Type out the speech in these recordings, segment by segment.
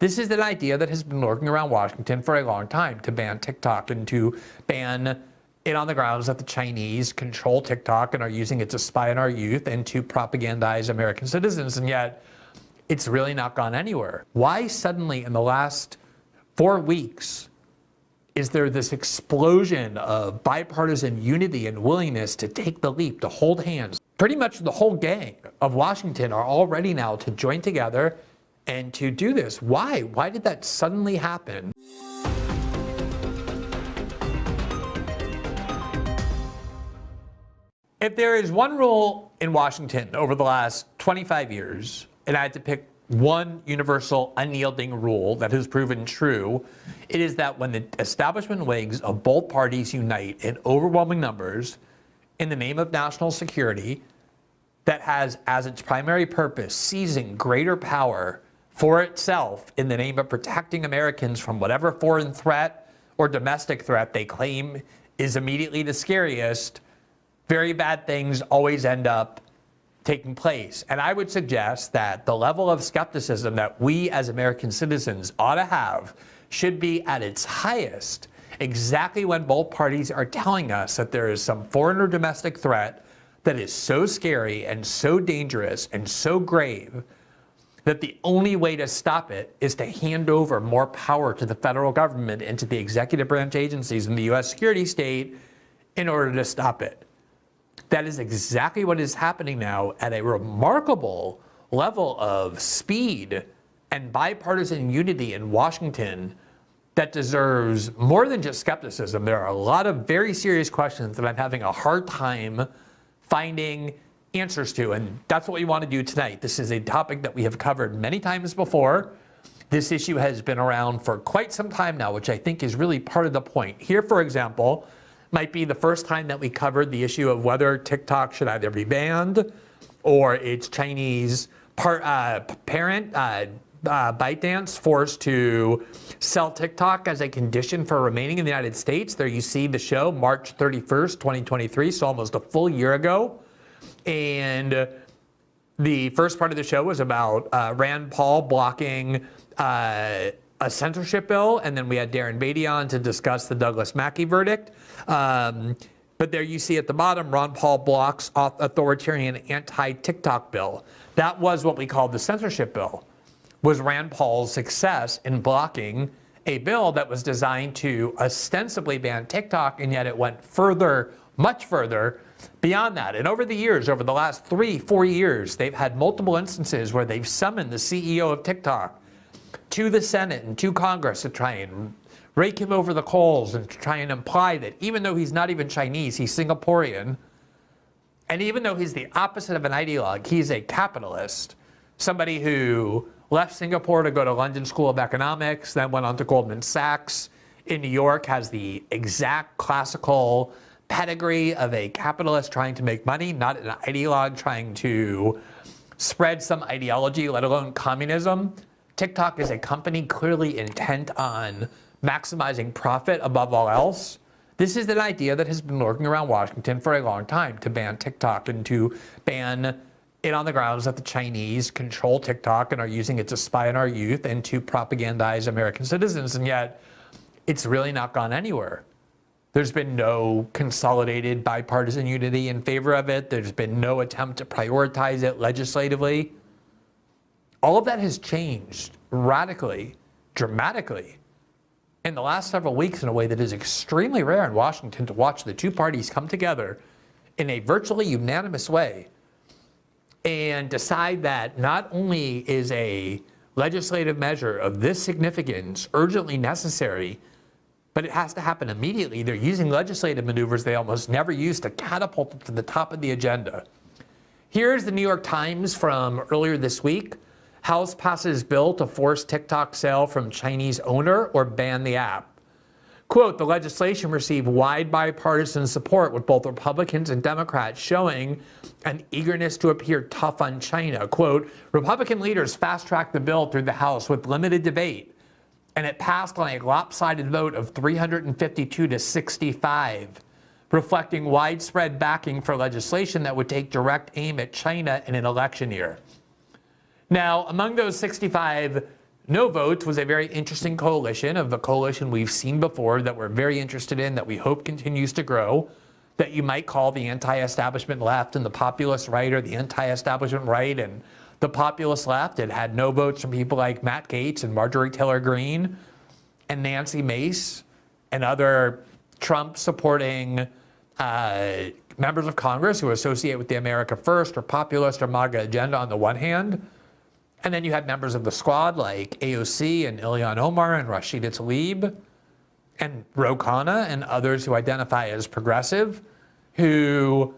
This is an idea that has been lurking around Washington for a long time, to ban TikTok and to ban it on the grounds that the Chinese control TikTok and are using it to spy on our youth and to propagandize American citizens. And yet it's really not gone anywhere. Why suddenly in the last 4 weeks is there this explosion of bipartisan unity and willingness to take the leap, to hold hands? Pretty much the whole gang of Washington are all ready now to join together and to do this. Why? Why did that suddenly happen? If there is one rule in Washington over the last 25 years, and I had to pick one universal, unyielding rule that has proven true, it is that when the establishment wings of both parties unite in overwhelming numbers in the name of national security, that has as its primary purpose seizing greater power for itself in the name of protecting Americans from whatever foreign threat or domestic threat they claim is immediately the scariest, very bad things always end up taking place. And I would suggest that the level of skepticism that we as American citizens ought to have should be at its highest exactly when both parties are telling us that there is some foreign or domestic threat that is so scary and so dangerous and so grave that the only way to stop it is to hand over more power to the federal government and to the executive branch agencies in the U.S. security state in order to stop it. That is exactly what is happening now at a remarkable level of speed and bipartisan unity in Washington that deserves more than just skepticism. There are a lot of very serious questions that I'm having a hard time finding answers to, and that's what we want to do tonight. This is a topic that we have covered many times before. This issue has been around for quite some time now, which I think is really part of the point. Here, for example, might be the first time that we covered the issue of whether TikTok should either be banned or its Chinese parent, ByteDance, forced to sell TikTok as a condition for remaining in the United States. There you see the show, March 31st, 2023, so almost a full year ago. And the first part of the show was about Rand Paul blocking a censorship bill, and then we had Darren Beatty on to discuss the Douglas Mackey verdict. But there you see at the bottom, Ron Paul blocks authoritarian anti-TikTok bill. That was what we called the censorship bill, was Rand Paul's success in blocking a bill that was designed to ostensibly ban TikTok, and yet it went further, much further beyond that. And over the years, over the last 3-4 years, they've had multiple instances where they've summoned the CEO of TikTok to the Senate and to Congress to try and rake him over the coals and to try and imply that even though he's not even Chinese, he's Singaporean, and even though he's the opposite of an ideologue, he's a capitalist, somebody who left Singapore to go to London School of Economics, then went on to Goldman Sachs in New York, has the exact classical pedigree of a capitalist trying to make money, not an ideologue trying to spread some ideology, let alone communism. TikTok is a company clearly intent on maximizing profit above all else. This is an idea that has been lurking around Washington for a long time, to ban TikTok and to ban it on the grounds that the Chinese control TikTok and are using it to spy on our youth and to propagandize American citizens. And yet it's really not gone anywhere. There's been no consolidated bipartisan unity in favor of it. There's been no attempt to prioritize it legislatively. All of that has changed radically, dramatically in the last several weeks in a way that is extremely rare in Washington, to watch the two parties come together in a virtually unanimous way and decide that not only is a legislative measure of this significance urgently necessary, but it has to happen immediately. They're using legislative maneuvers they almost never use to catapult it to the top of the agenda. Here's the New York Times from earlier this week. House passes bill to force TikTok sale from Chinese owner or ban the app. Quote, the legislation received wide bipartisan support, with both Republicans and Democrats showing an eagerness to appear tough on China. Quote, Republican leaders fast-tracked the bill through the House with limited debate, and it passed on a lopsided vote of 352 to 65, reflecting widespread backing for legislation that would take direct aim at China in an election year. Now, among those 65 No Votes was a very interesting coalition of the coalition we've seen before that we're very interested in, that we hope continues to grow, that you might call the anti-establishment left and the populist right, or the anti-establishment right and the populist left. It had no votes from people like Matt Gaetz and Marjorie Taylor Greene and Nancy Mace and other Trump-supporting members of Congress who associate with the America First or populist or MAGA agenda on the one hand. And then you had members of the squad like AOC and Ilhan Omar and Rashida Tlaib and Ro Khanna and others who identify as progressive, who,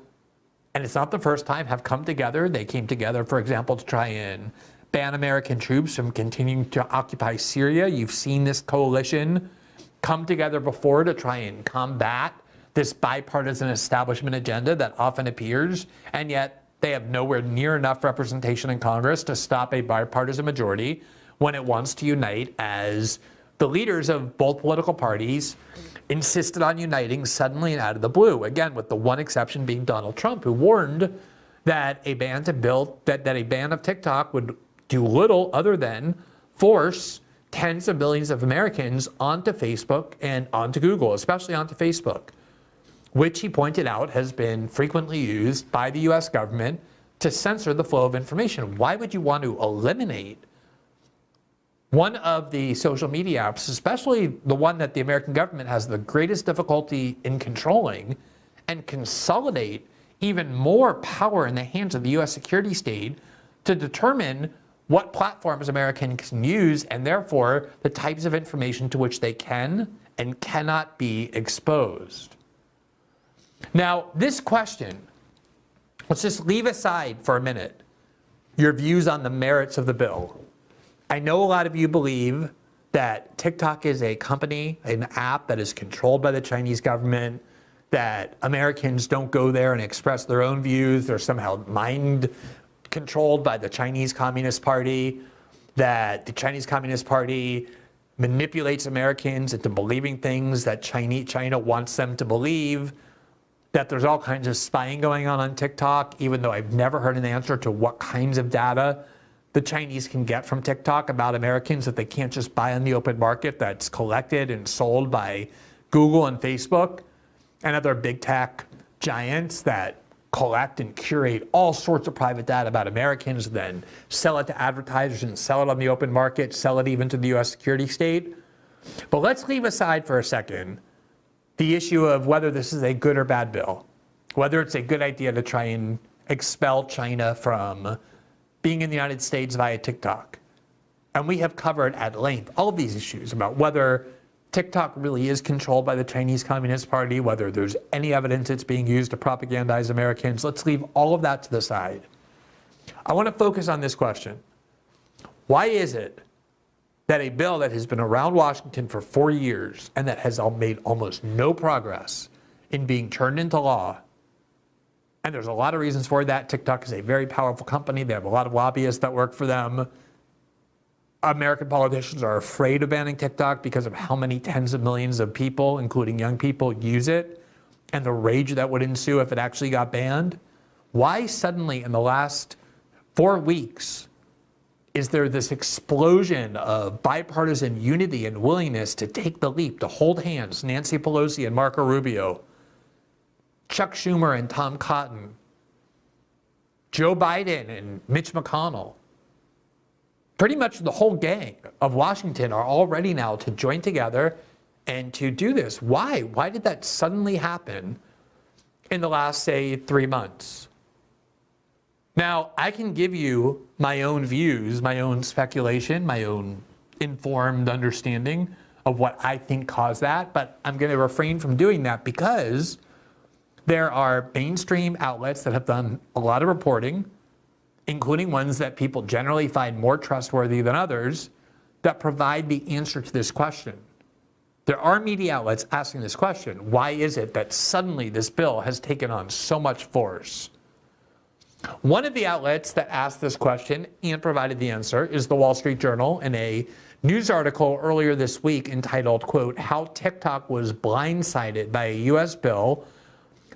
and it's not the first time, have come together. They came together, for example, to try and ban American troops from continuing to occupy Syria. You've seen this coalition come together before to try and combat this bipartisan establishment agenda that often appears, and yet they have nowhere near enough representation in Congress to stop a bipartisan majority when it wants to unite, as the leaders of both political parties insisted on uniting suddenly and out of the blue. Again, with the one exception being Donald Trump, who warned that a ban of TikTok would do little other than force tens of millions of Americans onto Facebook and onto Google, especially onto Facebook, which he pointed out has been frequently used by the US government to censor the flow of information. Why would you want to eliminate one of the social media apps, especially the one that the American government has the greatest difficulty in controlling, and consolidate even more power in the hands of the US security state to determine what platforms Americans can use and therefore the types of information to which they can and cannot be exposed? Now, this question, let's just leave aside for a minute your views on the merits of the bill. I know a lot of you believe that TikTok is a company, an app that is controlled by the Chinese government, that Americans don't go there and express their own views. They're somehow mind controlled by the Chinese Communist Party, that the Chinese Communist Party manipulates Americans into believing things that China wants them to believe, that there's all kinds of spying going on TikTok, even though I've never heard an answer to what kinds of data the Chinese can get from TikTok about Americans that they can't just buy on the open market, that's collected and sold by Google and Facebook and other big tech giants that collect and curate all sorts of private data about Americans, then sell it to advertisers and sell it on the open market, sell it even to the US security state. But let's leave aside for a second the issue of whether this is a good or bad bill, whether it's a good idea to try and expel China from being in the United States via TikTok. And we have covered at length all of these issues about whether TikTok really is controlled by the Chinese Communist Party, whether there's any evidence it's being used to propagandize Americans. Let's leave all of that to the side. I want to focus on this question. Why is it that a bill that has been around Washington for 4 years and that has made almost no progress in being turned into law, and there's a lot of reasons for that. TikTok is a very powerful company. They have a lot of lobbyists that work for them. American politicians are afraid of banning TikTok because of how many tens of millions of people, including young people, use it, and the rage that would ensue if it actually got banned. Why suddenly in the last 4 weeks is there this explosion of bipartisan unity and willingness to take the leap, to hold hands, Nancy Pelosi and Marco Rubio, Chuck Schumer and Tom Cotton, Joe Biden and Mitch McConnell? Pretty much the whole gang of Washington are all ready now to join together and to do this. Why? Why did that suddenly happen in the last, say, 3 months? Now, I can give you my own views, my own speculation, my own informed understanding of what I think caused that, but I'm going to refrain from doing that because there are mainstream outlets that have done a lot of reporting, including ones that people generally find more trustworthy than others, that provide the answer to this question. There are media outlets asking this question. Why is it that suddenly this bill has taken on so much force? One of the outlets that asked this question and provided the answer is the Wall Street Journal in a news article earlier this week entitled, quote, "How TikTok was blindsided by a US bill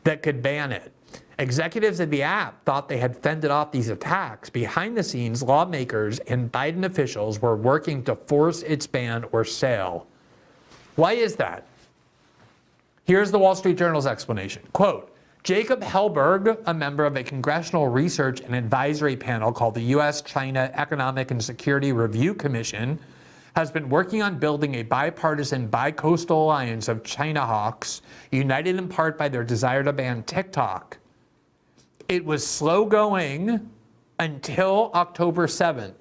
that could ban it." Executives of the app thought they had fended off these attacks. Behind the scenes, lawmakers and Biden officials were working to force its ban or sale. Why is that? Here's the Wall Street Journal's explanation. Quote, Jacob Hellberg, a member of a congressional research and advisory panel called the U.S.-China Economic and Security Review Commission, has been working on building a bipartisan bi-coastal alliance of China hawks, united in part by their desire to ban TikTok. It was slow going until October 7th.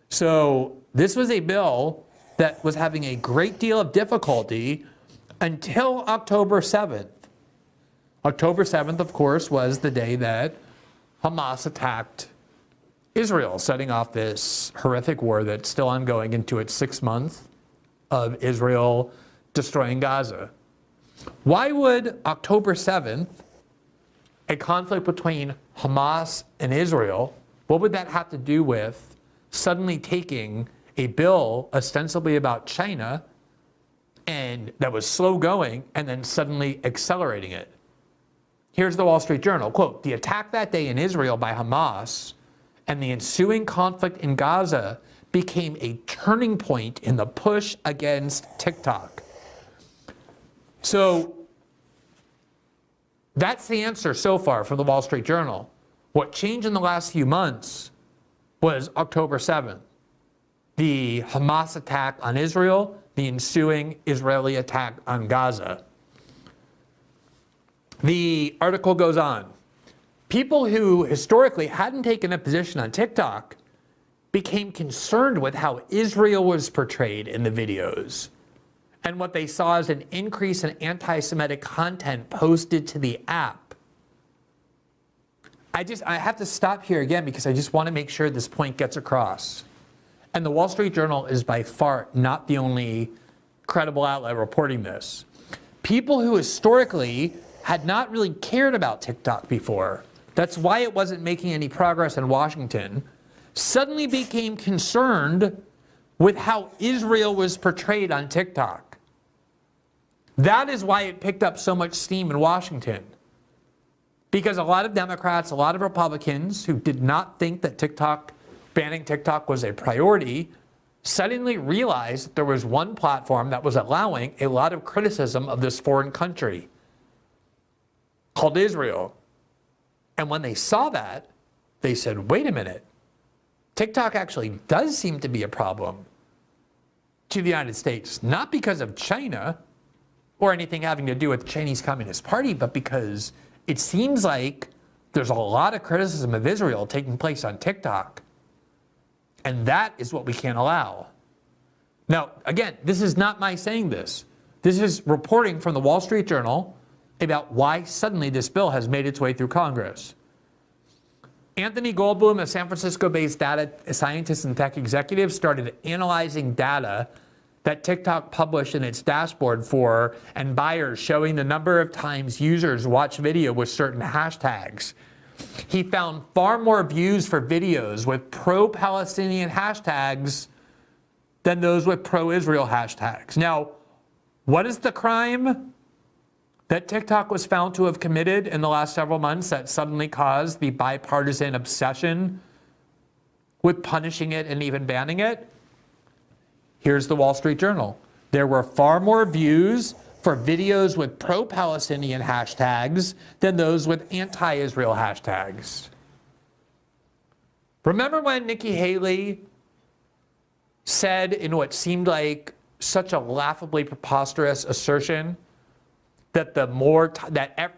So this was a bill that was having a great deal of difficulty until October 7th. October 7th, of course, was the day that Hamas attacked Israel, setting off this horrific war that's still ongoing into its 6th month of Israel destroying Gaza. Why would October 7th, a conflict between Hamas and Israel, what would that have to do with suddenly taking a bill ostensibly about China and that was slow going and then suddenly accelerating it? Here's the Wall Street Journal. Quote, the attack that day in Israel by Hamas and the ensuing conflict in Gaza became a turning point in the push against TikTok. So that's the answer so far from the Wall Street Journal. What changed in the last few months was October 7th. The Hamas attack on Israel, the ensuing Israeli attack on Gaza. The article goes on. People who historically hadn't taken a position on TikTok became concerned with how Israel was portrayed in the videos and what they saw as an increase in anti-Semitic content posted to the app. I have to stop here again because I just want to make sure this point gets across. And the Wall Street Journal is by far not the only credible outlet reporting this. People who historically had not really cared about TikTok before, that's why it wasn't making any progress in Washington, suddenly became concerned with how Israel was portrayed on TikTok. That is why it picked up so much steam in Washington. Because a lot of Democrats, a lot of Republicans who did not think that banning TikTok was a priority, suddenly realized that there was one platform that was allowing a lot of criticism of this foreign country called Israel. And when they saw that, they said, wait a minute, TikTok actually does seem to be a problem to the United States, not because of China or anything having to do with the Chinese Communist Party, but because it seems like there's a lot of criticism of Israel taking place on TikTok. And that is what we can't allow. Now, again, this is not my saying this. This is reporting from the Wall Street Journal about why suddenly this bill has made its way through Congress. Anthony Goldblum, a San Francisco-based data scientist and tech executive, started analyzing data that TikTok published in its dashboard and buyers showing the number of times users watch video with certain hashtags. He found far more views for videos with pro-Palestinian hashtags than those with pro-Israel hashtags. Now, what is the crime that TikTok was found to have committed in the last several months that suddenly caused the bipartisan obsession with punishing it and even banning it? Here's the Wall Street Journal. There were far more views for videos with pro-Palestinian hashtags than those with anti-Israel hashtags. Remember when Nikki Haley said in what seemed like such a laughably preposterous assertion that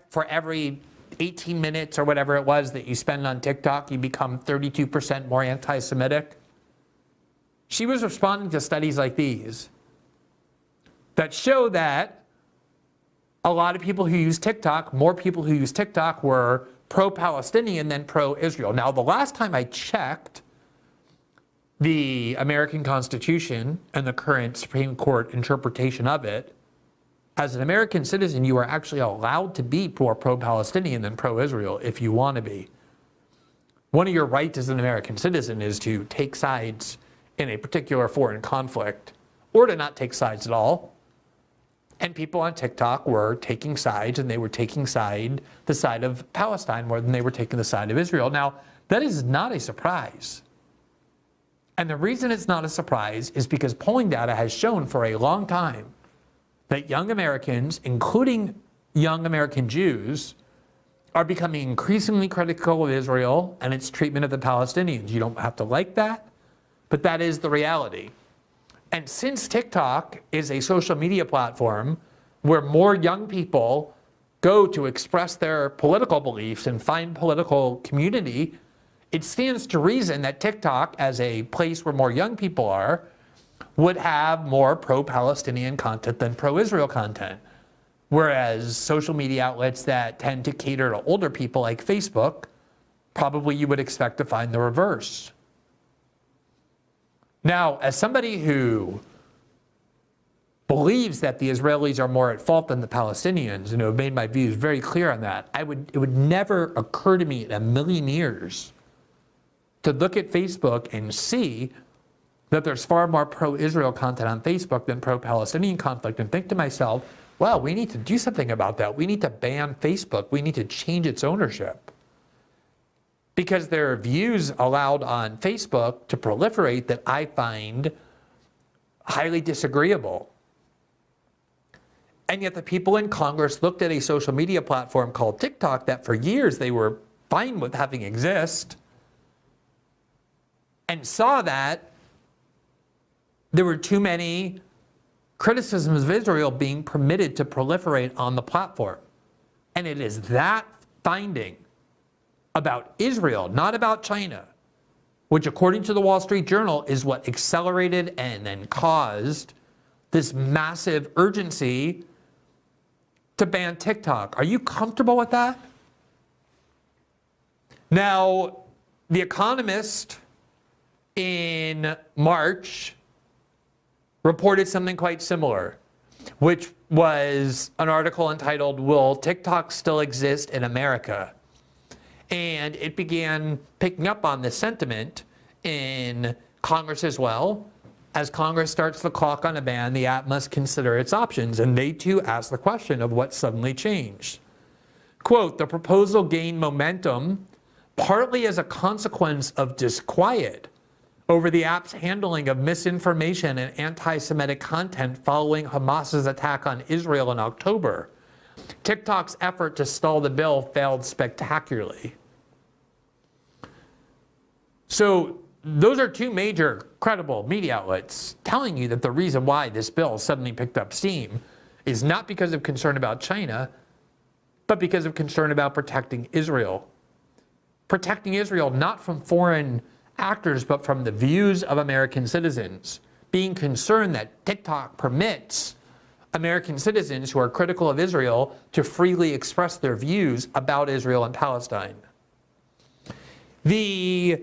for every 18 minutes or whatever it was that you spend on TikTok, you become 32% more anti-Semitic? She was responding to studies like these that show that a lot of people who use TikTok, more people who use TikTok were pro-Palestinian than pro-Israel. Now, the last time I checked the American Constitution and the current Supreme Court interpretation of it, as an American citizen, you are actually allowed to be more pro-Palestinian than pro-Israel if you want to be. One of your rights as an American citizen is to take sides in a particular foreign conflict, or to not take sides at all. And people on TikTok were taking sides, and they were taking the side of Palestine more than they were taking the side of Israel. Now, that is not a surprise. And the reason it's not a surprise is because polling data has shown for a long time that young Americans, including young American Jews, are becoming increasingly critical of Israel and its treatment of the Palestinians. You don't have to like that, but that is the reality. And since TikTok is a social media platform where more young people go to express their political beliefs and find political community, it stands to reason that TikTok, as a place where more young people are, would have more pro-Palestinian content than pro-Israel content. Whereas social media outlets that tend to cater to older people like Facebook, probably you would expect to find the reverse. Now, as somebody who believes that the Israelis are more at fault than the Palestinians, and have made my views very clear on that, it would never occur to me in a million years to look at Facebook and see that there's far more pro-Israel content on Facebook than pro-Palestinian conflict, and think to myself, well, we need to do something about that. We need to ban Facebook. We need to change its ownership. Because there are views allowed on Facebook to proliferate that I find highly disagreeable. And yet the people in Congress looked at a social media platform called TikTok that for years they were fine with having exist, and saw that there were too many criticisms of Israel being permitted to proliferate on the platform. And it is that finding about Israel, not about China, which according to the Wall Street Journal is what accelerated and then caused this massive urgency to ban TikTok. Are you comfortable with that? Now, The Economist in March reported something quite similar, which was an article entitled, "Will TikTok Still Exist in America?" And it began picking up on this sentiment in Congress as well. As Congress starts the clock on a ban, the app must consider its options, and they too ask the question of what suddenly changed. Quote, "The proposal gained momentum partly as a consequence of disquiet over the app's handling of misinformation and anti-Semitic content following Hamas's attack on Israel in October. TikTok's effort to stall the bill failed spectacularly." So those are two major credible media outlets telling you that the reason why this bill suddenly picked up steam is not because of concern about China, but because of concern about protecting Israel. Protecting Israel not from foreign actors, but from the views of American citizens. Being concerned that TikTok permits American citizens who are critical of Israel to freely express their views about Israel and Palestine. The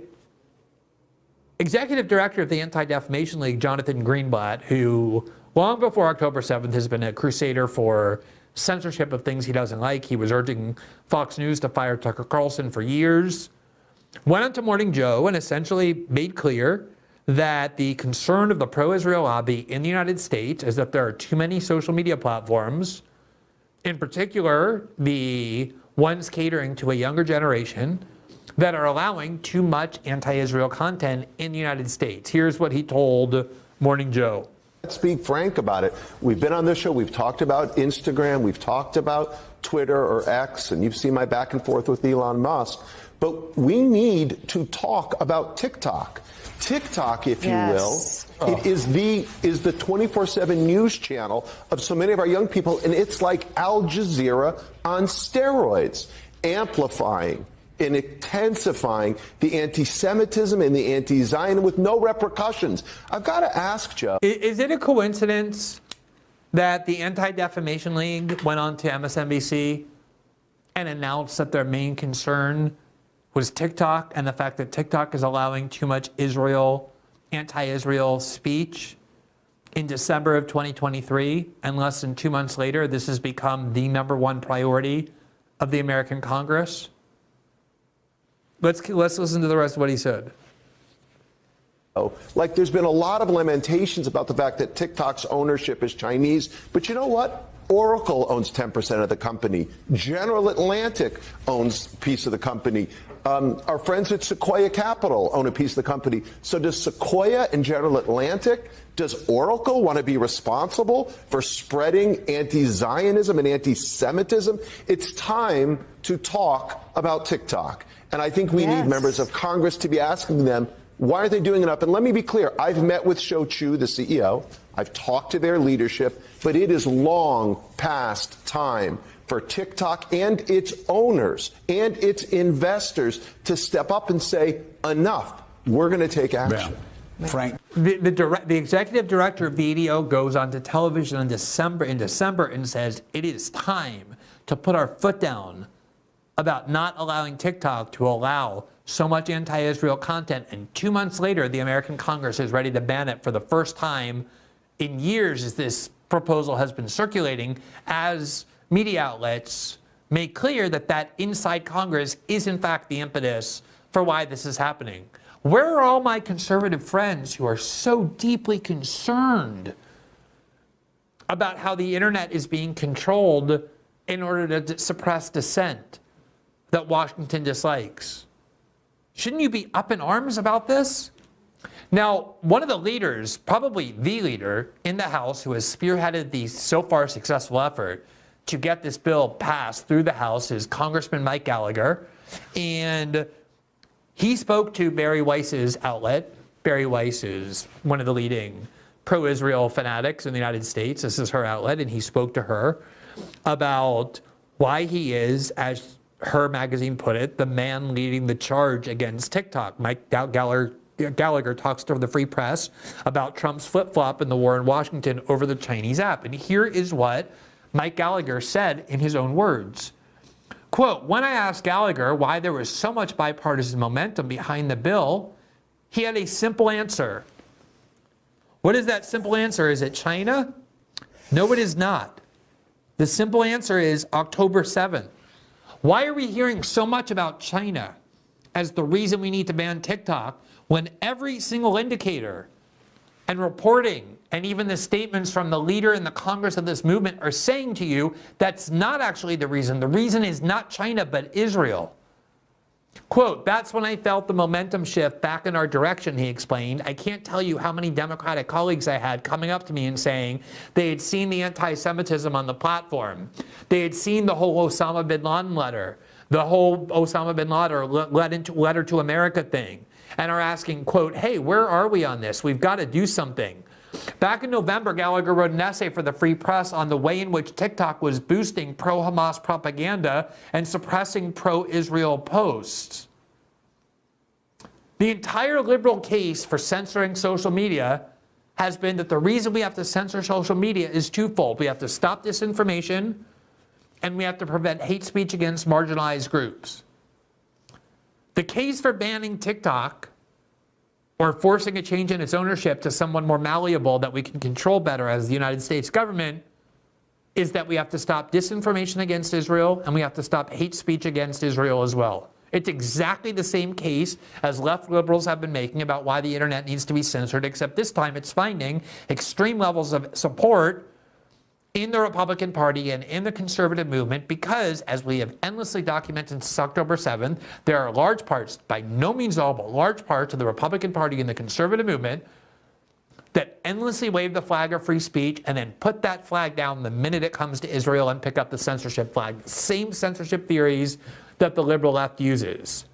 executive director of the Anti-Defamation League, Jonathan Greenblatt, who long before October 7th has been a crusader for censorship of things he doesn't like. He was urging Fox News to fire Tucker Carlson for years. Went on to Morning Joe and essentially made clear that the concern of the pro-Israel lobby in the United States is that there are too many social media platforms, in particular the ones catering to a younger generation, that are allowing too much anti-Israel content in the United States. Here's what he told Morning Joe. Let's be frank about it. We've been on this show. We've talked about Instagram. We've talked about Twitter or X, and you've seen my back and forth with Elon Musk. But we need to talk about TikTok. TikTok, if you will, it is the 24/7 news channel of so many of our young people, and it's like Al Jazeera on steroids, amplifying and intensifying the anti-Semitism and the anti-Zionism with no repercussions. I've got to ask, Joe. Is it a coincidence that the Anti-Defamation League went on to MSNBC and announced that their main concern was TikTok and the fact that TikTok is allowing too much anti-Israel speech in December of 2023, and less than 2 months later, this has become the #1 priority of the American Congress? Let's listen to the rest of what he said. Like, there's been a lot of lamentations about the fact that TikTok's ownership is Chinese, but you know what? Oracle owns 10% of the company. General Atlantic owns a piece of the company. Our friends at Sequoia Capital own a piece of the company. So does Sequoia and General Atlantic, does Oracle want to be responsible for spreading anti-Zionism and anti-Semitism? It's time to talk about TikTok. And I think we need members of Congress to be asking them, why are they doing it up? And let me be clear. I've met with Shou Chew, the CEO. I've talked to their leadership, but it is long past time for TikTok and its owners and its investors to step up and say, enough, we're going to take action. Yeah. Frank. The executive director of Banido goes onto television in December and says, it is time to put our foot down about not allowing TikTok to allow so much anti-Israel content. And 2 months later, the American Congress is ready to ban it for the first time in years as this proposal has been circulating, as media outlets make clear that inside Congress is in fact the impetus for why this is happening. Where are all my conservative friends who are so deeply concerned about how the internet is being controlled in order to suppress dissent that Washington dislikes? Shouldn't you be up in arms about this? Now, one of the leaders, probably the leader in the House who has spearheaded the so far successful effort to get this bill passed through the House is Congressman Mike Gallagher. And he spoke to Bari Weiss's outlet. Bari Weiss is one of the leading pro-Israel fanatics in the United States. This is her outlet. And he spoke to her about why he is, as her magazine put it, the man leading the charge against TikTok. Mike Gallagher talks to the Free Press about Trump's flip-flop in the war in Washington over the Chinese app. And here is what Mike Gallagher said in his own words. Quote, when I asked Gallagher why there was so much bipartisan momentum behind the bill, he had a simple answer. What is that simple answer? Is it China? No, it is not. The simple answer is October 7th. Why are we hearing so much about China as the reason we need to ban TikTok when every single indicator and reporting and even the statements from the leader in the Congress of this movement are saying to you that's not actually the reason. The reason is not China, but Israel. Quote, that's when I felt the momentum shift back in our direction, he explained. I can't tell you how many Democratic colleagues I had coming up to me and saying they had seen the anti-Semitism on the platform. They had seen the whole Osama bin Laden letter, the whole Osama bin Laden letter to America thing, and are asking, quote, hey, where are we on this? We've got to do something. Back in November, Gallagher wrote an essay for the Free Press on the way in which TikTok was boosting pro-Hamas propaganda and suppressing pro-Israel posts. The entire liberal case for censoring social media has been that the reason we have to censor social media is twofold. We have to stop disinformation, and we have to prevent hate speech against marginalized groups. The case for banning TikTok or forcing a change in its ownership to someone more malleable that we can control better as the United States government is that we have to stop disinformation against Israel and we have to stop hate speech against Israel as well. It's exactly the same case as left liberals have been making about why the internet needs to be censored, except this time it's finding extreme levels of support in the Republican Party and in the conservative movement because, as we have endlessly documented since October 7th, there are large parts, by no means all, but large parts of the Republican Party and the conservative movement that endlessly wave the flag of free speech and then put that flag down the minute it comes to Israel and pick up the censorship flag. The same censorship theories that the liberal left uses.